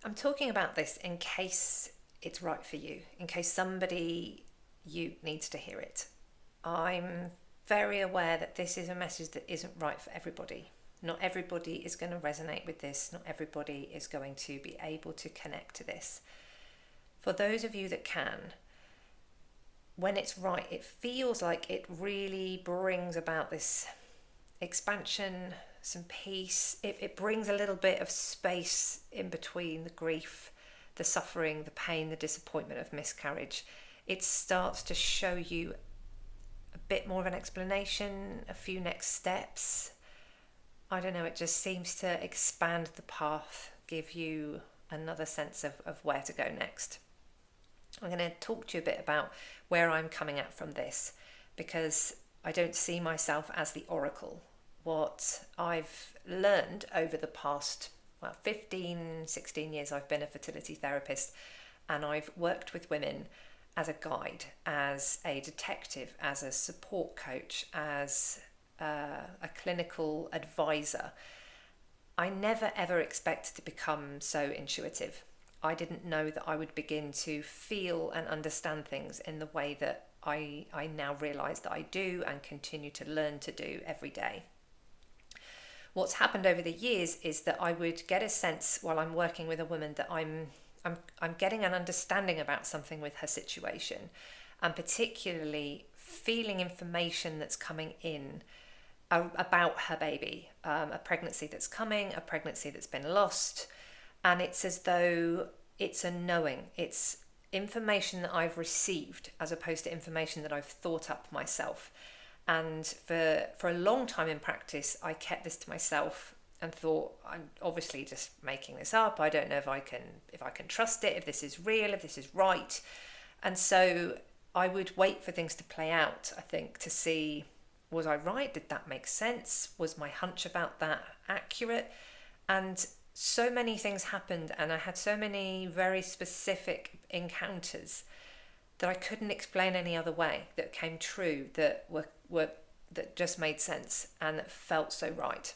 I'm talking about this in case it's right for you, in case somebody you needs to hear it. I'm very aware that this is a message that isn't right for everybody. Not everybody is going to resonate with this. Not everybody is going to be able to connect to this. For those of you that can, when it's right, it feels like it really brings about this expansion, some peace. It brings a little bit of space in between the grief, the suffering, the pain, the disappointment of miscarriage. It starts to show you a bit more of an explanation, a few next steps. I don't know, it just seems to expand the path, give you another sense of where to go next. I'm going to talk to you a bit about where I'm coming at from this, because I don't see myself as the oracle. What I've learned over the past 15, 16 years, I've been a fertility therapist, and I've worked with women as a guide, as a detective, as a support coach, as a clinical advisor. I never ever expected to become so intuitive. I didn't know that I would begin to feel and understand things in the way that I now realise that I do and continue to learn to do every day. What's happened over the years is that I would get a sense while I'm working with a woman that I'm getting an understanding about something with her situation, and particularly feeling information that's coming in about her baby, a pregnancy that's coming, a pregnancy that's been lost, and it's as though it's a knowing. It's information that I've received as opposed to information that I've thought up myself. And for a long time in practice, I kept this to myself and thought, I'm obviously just making this up. I don't know if I can trust it, if this is real, if this is right. And so I would wait for things to play out, I think, to see, was I right? Did that make sense? Was my hunch about that accurate? And so many things happened, and I had so many very specific encounters that I couldn't explain any other way, that came true, that were that just made sense and that felt so right.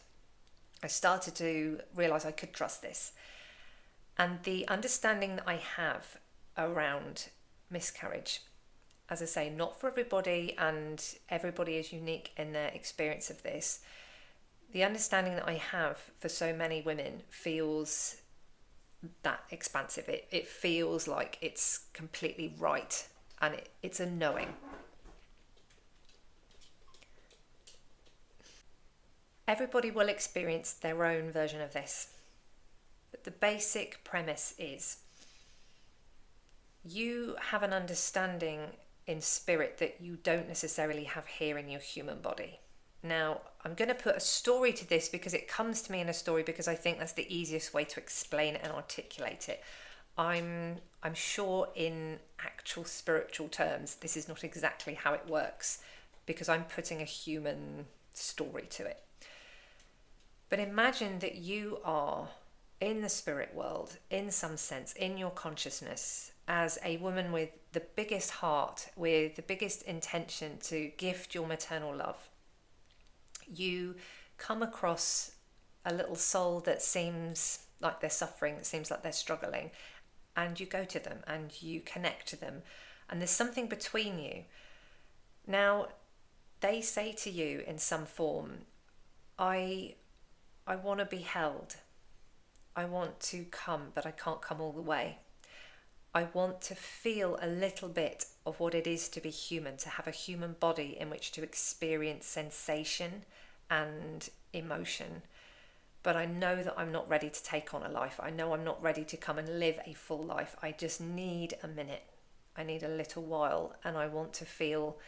I started to realize I could trust this. And the understanding that I have around miscarriage, as I say, not for everybody, and everybody is unique in their experience of this. The understanding that I have for so many women feels that expansive. It feels like it's completely right, and it's a knowing. Everybody will experience their own version of this. But the basic premise is you have an understanding in spirit that you don't necessarily have here in your human body. Now, I'm going to put a story to this because it comes to me in a story, because I think that's the easiest way to explain it and articulate it. I'm sure in actual spiritual terms, this is not exactly how it works, because I'm putting a human story to it. But imagine that you are in the spirit world, in some sense, in your consciousness, as a woman with the biggest heart, with the biggest intention to gift your maternal love. You come across a little soul that seems like they're suffering, that seems like they're struggling, and you go to them and you connect to them, and there's something between you. Now, they say to you in some form, I want to be held. I want to come, but I can't come all the way. I want to feel a little bit of what it is to be human, to have a human body in which to experience sensation and emotion. But I know that I'm not ready to take on a life. I know I'm not ready to come and live a full life. I just need a minute. I need a little while, and I want to feel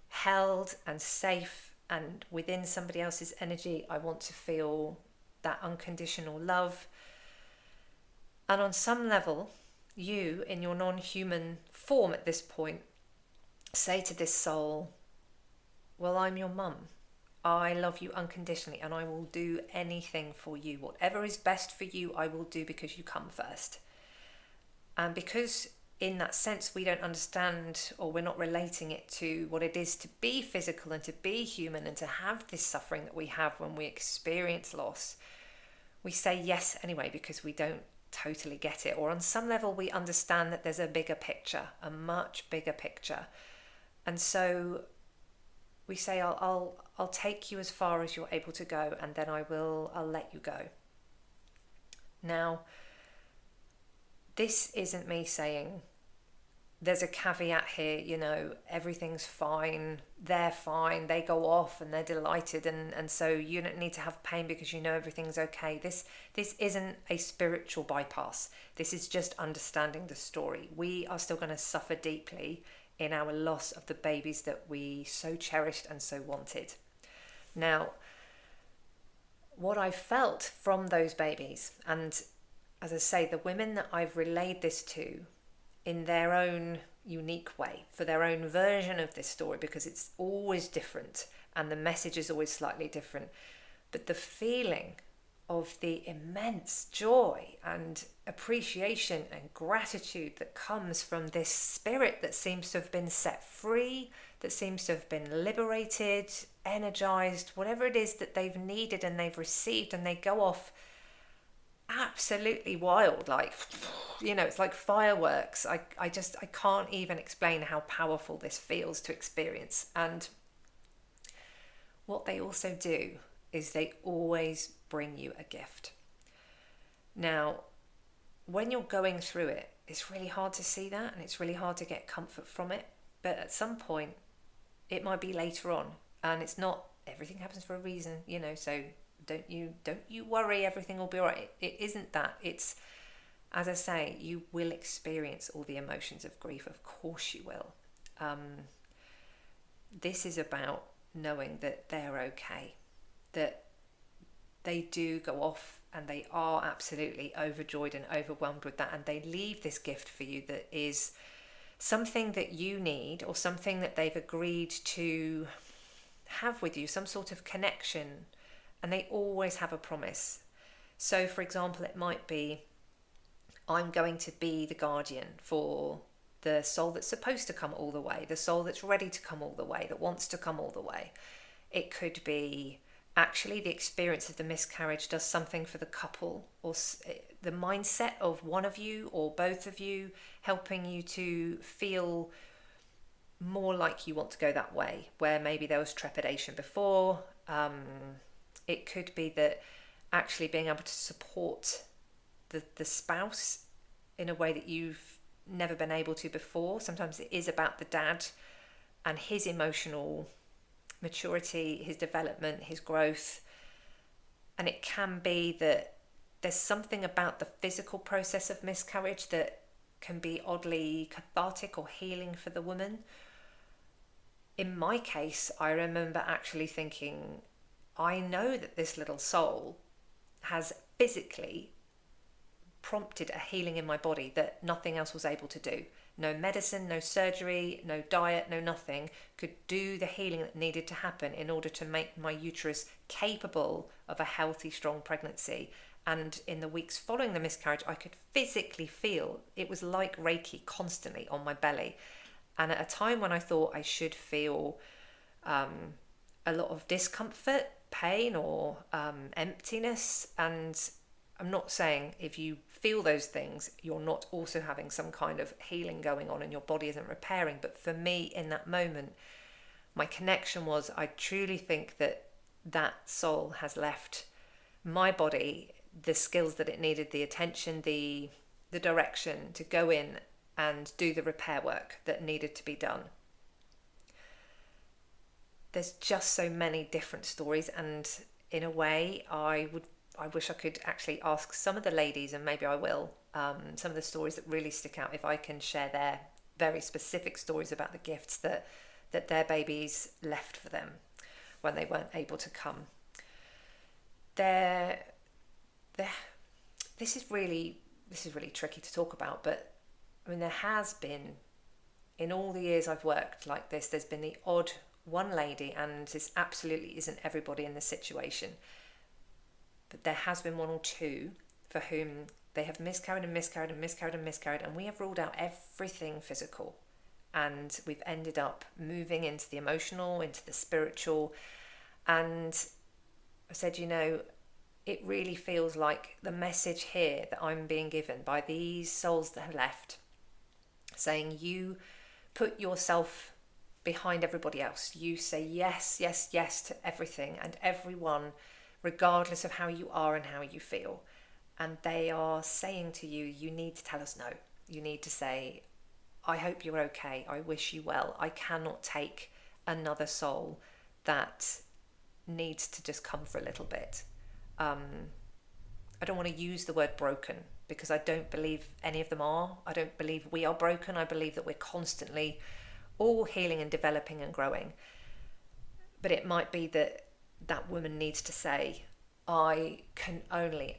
held and safe and within somebody else's energy. I want to feel that unconditional love. And on some level, you, in your non-human form at this point, say to this soul, well, I'm your mum. I love you unconditionally, and I will do anything for you. Whatever is best for you, I will do, because you come first. And because in that sense we don't understand, or we're not relating it to what it is to be physical and to be human and to have this suffering that we have when we experience loss, we say yes anyway, because we don't totally get it, or on some level we understand that there's a bigger picture, a much bigger picture. And so we say, I'll take you as far as you're able to go, and then I'll let you go. Now, this isn't me saying there's a caveat here, you know, everything's fine, they're fine, they go off and they're delighted, and so you don't need to have pain because you know everything's okay. This isn't a spiritual bypass. This is just understanding the story. We are still going to suffer deeply in our loss of the babies that we so cherished and so wanted. Now, what I felt from those babies, and as I say, the women that I've relayed this to in their own unique way, for their own version of this story, because it's always different and the message is always slightly different, but the feeling of the immense joy and appreciation and gratitude that comes from this spirit that seems to have been set free, that seems to have been liberated, energized, whatever it is that they've needed and they've received, and they go off absolutely wild, like, you know, it's like fireworks. I can't even explain how powerful this feels to experience. And what they also do is they always bring you a gift. Now, when you're going through it, it's really hard to see that, and it's really hard to get comfort from it. But at some point, it might be later on, and it's not, everything happens for a reason, you know, so don't you worry, everything will be all right. It isn't that. It's, as I say, you will experience all the emotions of grief. Of course you will. This is about knowing that they're okay, that they do go off and they are absolutely overjoyed and overwhelmed with that, and they leave this gift for you that is something that you need, or something that they've agreed to have with you, some sort of connection, and they always have a promise. So for example, it might be, I'm going to be the guardian for the soul that's supposed to come all the way, the soul that's ready to come all the way, that wants to come all the way. It could be, actually, the experience of the miscarriage does something for the couple, or the mindset of one of you or both of you, helping you to feel more like you want to go that way, where maybe there was trepidation before. It could be that actually being able to support the spouse in a way that you've never been able to before. Sometimes it is about the dad and his emotional maturity, his development, his growth. And it can be that there's something about the physical process of miscarriage that can be oddly cathartic or healing for the woman. In my case, I remember actually thinking, I know that this little soul has physically prompted a healing in my body that nothing else was able to do. No medicine, no surgery, no diet, no nothing could do the healing that needed to happen in order to make my uterus capable of a healthy, strong pregnancy. And in the weeks following the miscarriage, I could physically feel, it was like Reiki constantly on my belly. And at a time when I thought I should feel a lot of discomfort, pain, or emptiness, and I'm not saying if you feel those things, you're not also having some kind of healing going on and your body isn't repairing. But for me, in that moment, my connection was, I truly think that that soul has left my body the skills that it needed, the attention, the direction to go in and do the repair work that needed to be done. There's just so many different stories, and in a way, I wish I could actually ask some of the ladies, and maybe I will, some of the stories that really stick out, if I can share their very specific stories about the gifts that their babies left for them when they weren't able to come. This is really tricky to talk about, but I mean, there has been, in all the years I've worked like this, there's been the odd one lady, and this absolutely isn't everybody in this situation, but there has been one or two for whom they have miscarried, and we have ruled out everything physical, and we've ended up moving into the emotional, into the spiritual. And I said, you know, it really feels like the message here that I'm being given by these souls that have left, saying you put yourself behind everybody else. You say yes, yes, yes to everything and everyone, regardless of how you are and how you feel. And they are saying to you, you need to tell us no. You need to say, I hope you're okay. I wish you well. I cannot take another soul that needs to just come for a little bit. I don't want to use the word broken because I don't believe any of them are. I don't believe we are broken. I believe that we're constantly all healing and developing and growing. But it might be that that woman needs to say, I can only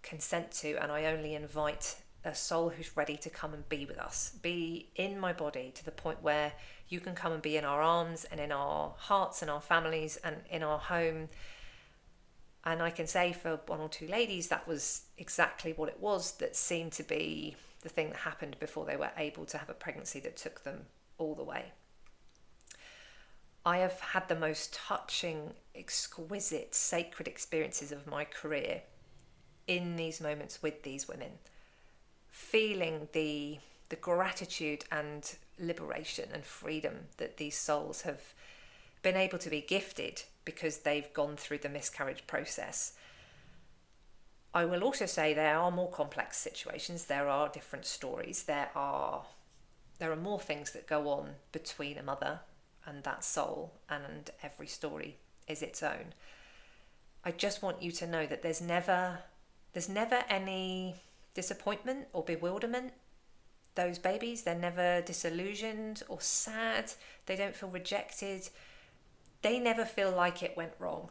consent to and I only invite a soul who's ready to come and be with us, be in my body to the point where you can come and be in our arms and in our hearts and our families and in our home. And I can say for one or two ladies, that was exactly what it was that seemed to be the thing that happened before they were able to have a pregnancy that took them all the way. I have had the most touching, exquisite, sacred experiences of my career in these moments with these women, feeling the gratitude and liberation and freedom that these souls have been able to be gifted because they've gone through the miscarriage process. I will also say there are more complex situations. There are different stories. There are more things that go on between a mother and that soul, and every story is its own. I just want you to know that there's never any disappointment or bewilderment. Those babies, they're never disillusioned or sad. They don't feel rejected. They never feel like it went wrong.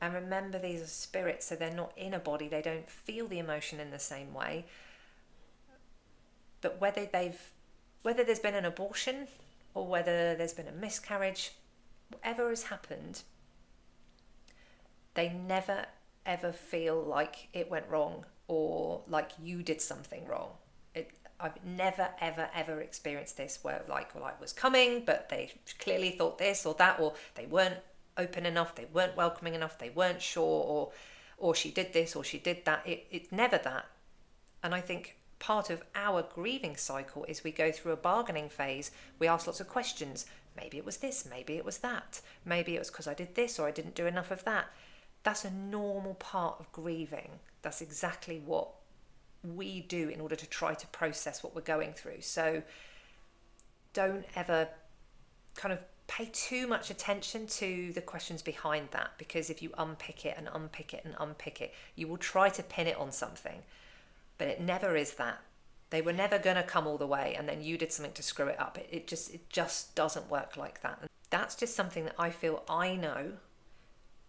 And remember, these are spirits, so they're not in a body. They don't feel the emotion in the same way. But whether there's been an abortion or whether there's been a miscarriage, whatever has happened, they never ever feel like it went wrong or like you did something wrong. I've never ever ever experienced this where like, well, I was coming, but they clearly thought this or that, or they weren't open enough, they weren't welcoming enough, they weren't sure, or she did this or she did that. It's never that. And I think part of our grieving cycle is we go through a bargaining phase. We ask lots of questions. Maybe it was this, maybe it was that, maybe it was because I did this or I didn't do enough of that. That's a normal part of grieving. That's exactly what we do in order to try to process what we're going through. So don't ever kind of pay too much attention to the questions behind that, because if you unpick it and unpick it and unpick it, you will try to pin it on something, but it never is that. They were never going to come all the way and then you did something to screw it up. It just doesn't work like that. And that's just something that I feel I know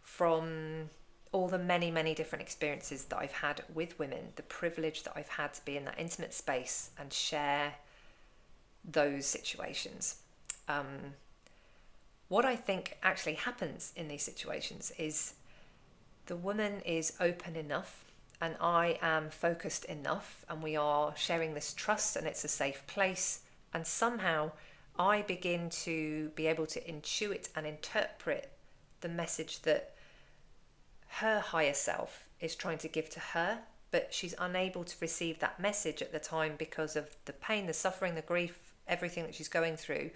from all the many, many different experiences that I've had with women, the privilege that I've had to be in that intimate space and share those situations. What I think actually happens in these situations is the woman is open enough and I am focused enough and we are sharing this trust and it's a safe place, and somehow I begin to be able to intuit and interpret the message that her higher self is trying to give to her, but she's unable to receive that message at the time because of the pain, the suffering, the grief, everything that she's going through.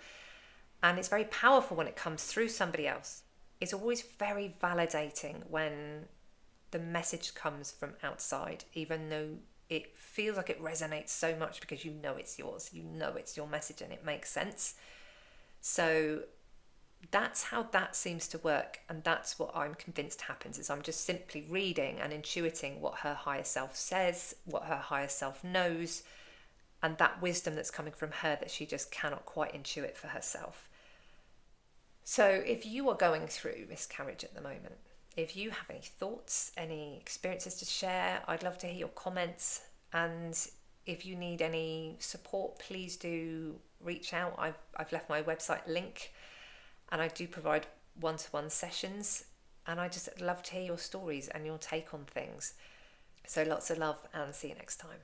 And it's very powerful when it comes through somebody else. It's always very validating when the message comes from outside, even though it feels like it resonates so much because you know it's yours, you know it's your message and it makes sense. So that's how that seems to work, and that's what I'm convinced happens. Is I'm just simply reading and intuiting what her higher self says, what her higher self knows, and that wisdom that's coming from her that she just cannot quite intuit for herself. So if you are going through miscarriage at the moment, if you have any thoughts, any experiences to share, I'd love to hear your comments. And if you need any support, please do reach out. I've left my website link, and I do provide one-to-one sessions, and I just love to hear your stories and your take on things. So lots of love, and see you next time.